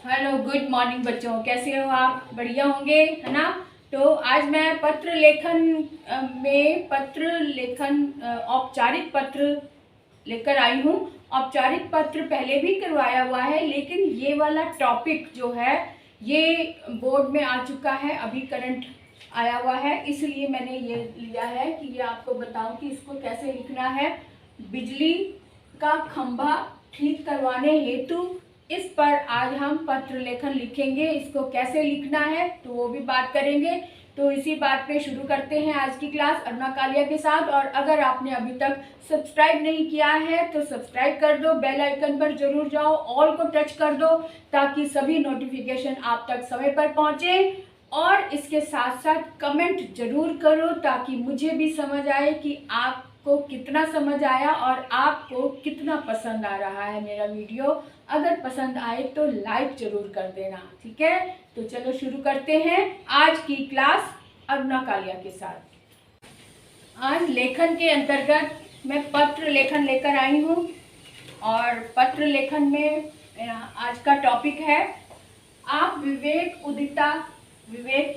Hello, good morning बच्चों। कैसे हो आप? बढ़िया होंगे, है ना। तो आज मैं पत्र लेखन औपचारिक पत्र लेकर आई हूँ। औपचारिक पत्र पहले भी करवाया हुआ है, लेकिन ये वाला टॉपिक जो है ये बोर्ड में आ चुका है, अभी करंट आया हुआ है, इसलिए मैंने ये लिया है कि ये आपको बताऊं कि इसको कैसे लिखना है। बिजली का खंभा ठीक करवाने हेतु इस पर आज हम पत्र लेखन लिखेंगे। इसको कैसे लिखना है तो वो भी बात करेंगे। तो इसी बात पे शुरू करते हैं आज की क्लास अरुणा कालिया के साथ। और अगर आपने अभी तक सब्सक्राइब नहीं किया है तो सब्सक्राइब कर दो, बेल आइकन पर जरूर जाओ, ऑल को टच कर दो ताकि सभी नोटिफिकेशन आप तक समय पर पहुंचे। और इसके साथ साथ कमेंट जरूर करो ताकि मुझे भी समझ आए कि आपको कितना समझ आया और आपको कितना पसंद आ रहा है मेरा वीडियो। अगर पसंद आए तो लाइक जरूर कर देना, ठीक है। तो चलो शुरू करते हैं आज की क्लास अरुणा कालिया के साथ। आज लेखन के अंतर्गत मैं पत्र लेखन लेकर आई हूँ और पत्र लेखन में आज का टॉपिक है आप विवेक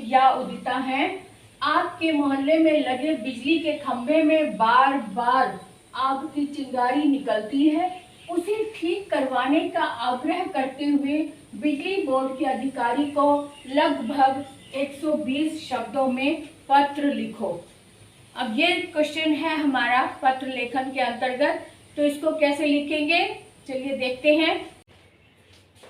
या उदिता हैं। आपके मोहल्ले में लगे बिजली के खंभे में बार बार आग की चिंगारी निकलती है। उसे ठीक करवाने का आग्रह करते हुए बिजली बोर्ड के अधिकारी को लगभग 120 शब्दों में पत्र लिखो। अब ये क्वेश्चन है हमारा पत्र लेखन के अंतर्गत, तो इसको कैसे लिखेंगे चलिए देखते हैं।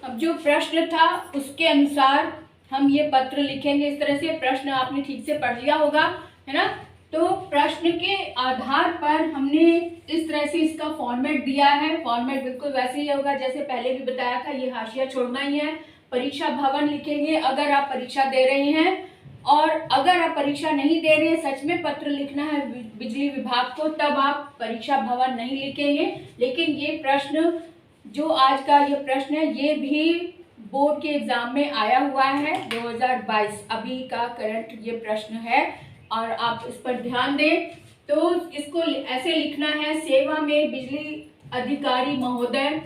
अब जो प्रश्न था उसके अनुसार हम ये पत्र लिखेंगे। इस तरह से प्रश्न आपने ठीक से पढ़ लिया होगा, है ना। तो प्रश्न के आधार पर हमने इस तरह से इसका फॉर्मेट दिया है। फॉर्मेट बिल्कुल वैसे ही होगा जैसे पहले भी बताया था, ये हाशिया छोड़ना ही है। परीक्षा भवन लिखेंगे अगर आप परीक्षा दे रहे हैं, और अगर आप परीक्षा नहीं दे रहे हैं, सच में पत्र लिखना है बिजली विभाग को, तब आप परीक्षा भवन नहीं लिखेंगे। लेकिन ये प्रश्न जो आज का ये प्रश्न है ये भी बोर्ड के एग्जाम में आया हुआ है 2022, अभी का करंट ये प्रश्न है और आप इस पर ध्यान दें। तो इसको ऐसे लिखना है, सेवा में बिजली अधिकारी महोदय,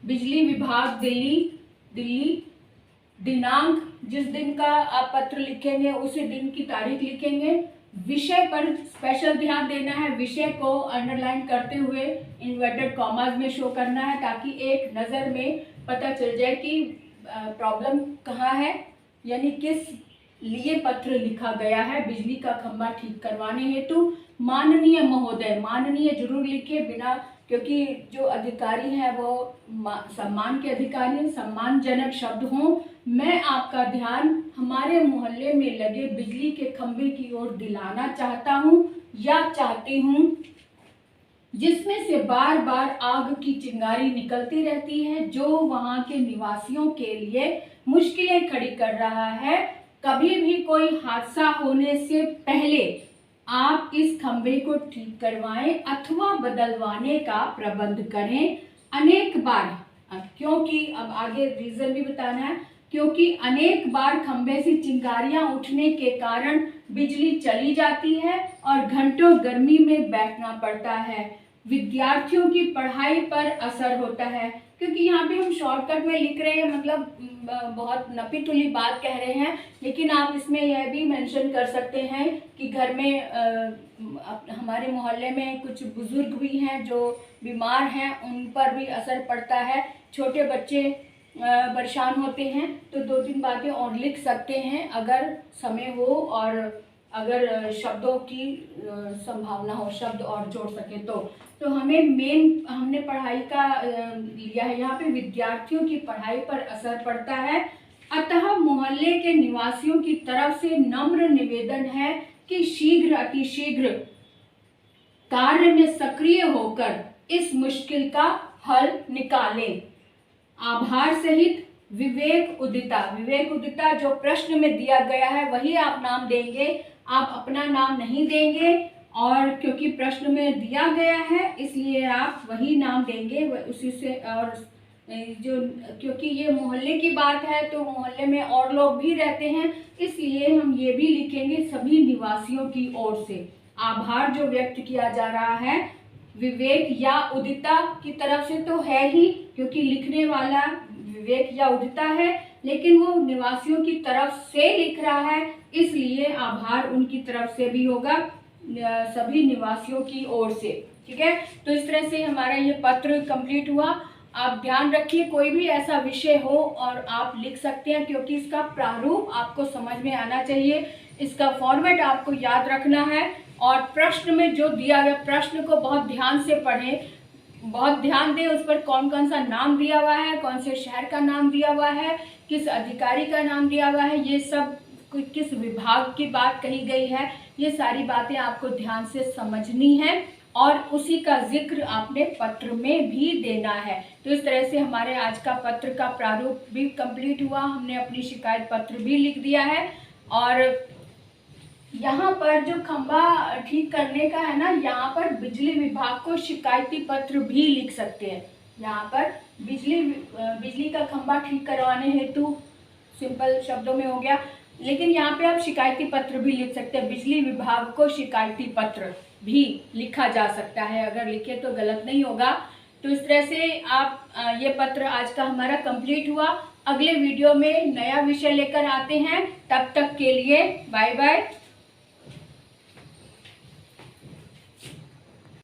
बिजली विभाग दिल्ली, दिनांक जिस दिन का आप पत्र लिखेंगे उसी दिन की तारीख लिखेंगे। विषय पर स्पेशल ध्यान देना है, विषय को अंडरलाइन करते हुए इन्वर्टेड कॉमास में शो करना है ताकि एक नज़र में पता चल जाए कि प्रॉब्लम कहाँ है, यानी किस लिए पत्र लिखा गया है बिजली का खंभा ठीक करवाने हेतु। माननीय महोदय, माननीय जरूर लिखिए, बिना, क्योंकि जो अधिकारी हैं वो सम्मान के अधिकारी हैं, सम्मानजनक शब्द हों। मैं आपका ध्यान हमारे मोहल्ले में लगे बिजली के खंभे की ओर दिलाना चाहता हूँ या चाहती हूँ, जिसमें से बार बार आग की चिंगारी निकलती रहती है, जो वहां के निवासियों के लिए मुश्किलें खड़ी कर रहा है। कभी भी कोई हादसा होने से पहले आप इस खंभे को ठीक करवाएं अथवा बदलवाने का प्रबंध करें। अनेक बार, क्योंकि अब आगे रीजन भी बताना है, क्योंकि अनेक बार खंभे से चिंगारियां उठने के कारण बिजली चली जाती है और घंटों गर्मी में बैठना पड़ता है। विद्यार्थियों की पढ़ाई पर असर होता है, क्योंकि यहाँ पे हम शॉर्टकट में लिख रहे हैं, मतलब बहुत नपी तुली बात कह रहे हैं, लेकिन आप इसमें यह भी मेंशन कर सकते हैं कि घर में हमारे मोहल्ले में कुछ बुजुर्ग भी हैं जो बीमार हैं, उन पर भी असर पड़ता है। छोटे बच्चे परेशान होते हैं, तो 2-3 बातें और लिख सकते हैं अगर समय हो और अगर शब्दों की संभावना हो, शब्द और जोड़ सके तो हमने पढ़ाई का लिया है यहाँ पे। विद्यार्थियों की पढ़ाई पर असर पड़ता है, अतः मोहल्ले के निवासियों की तरफ से नम्र निवेदन है कि शीघ्र अतिशीघ्र कार्य में सक्रिय होकर इस मुश्किल का हल निकालें। आभार सहित विवेक उदिता जो प्रश्न में दिया गया है वही आप नाम देंगे, आप अपना नाम नहीं देंगे, और क्योंकि प्रश्न में दिया गया है इसलिए आप वही नाम देंगे उसी से। और जो, क्योंकि ये मोहल्ले की बात है तो मोहल्ले में और लोग भी रहते हैं, इसलिए हम ये भी लिखेंगे सभी निवासियों की ओर से आभार जो व्यक्त किया जा रहा है विवेक या उदिता की तरफ से तो है ही, क्योंकि लिखने वाला विवेक या उठता है, लेकिन वो निवासियों की तरफ से लिख रहा है, इसलिए आभार उनकी तरफ से भी होगा, सभी निवासियों की ओर से। ठीक है, तो इस तरह से हमारा ये पत्र कंप्लीट हुआ। आप ध्यान रखिए, कोई भी ऐसा विषय हो और आप लिख सकते हैं, क्योंकि इसका प्रारूप आपको समझ में आना चाहिए, इसका फॉर्मेट आपको याद रखना है, और प्रश्न में जो दिया गया प्रश्न को बहुत ध्यान से पढ़ें, बहुत ध्यान दें उस पर, कौन कौन सा नाम दिया हुआ है, कौन से शहर का नाम दिया हुआ है, किस अधिकारी का नाम दिया हुआ है, ये सब किस विभाग की बात कही गई है, ये सारी बातें आपको ध्यान से समझनी है, और उसी का जिक्र आपने पत्र में भी देना है। तो इस तरह से हमारे आज का पत्र का प्रारूप भी कंप्लीट हुआ, हमने अपनी शिकायत पत्र भी लिख दिया है। और यहाँ पर जो खंबा ठीक करने का है ना, यहाँ पर बिजली विभाग को शिकायती पत्र भी लिख सकते हैं। यहाँ पर बिजली का खंबा ठीक करवाने हेतु सिंपल शब्दों में हो गया, लेकिन यहाँ पे आप शिकायती पत्र भी लिख सकते हैं। बिजली विभाग को शिकायती पत्र भी लिखा जा सकता है, अगर लिखे तो गलत नहीं होगा। तो इस तरह से आप ये पत्र आज का हमारा कंप्लीट हुआ। अगले वीडियो में नया विषय लेकर आते हैं, तब तक के लिए बाय बाय।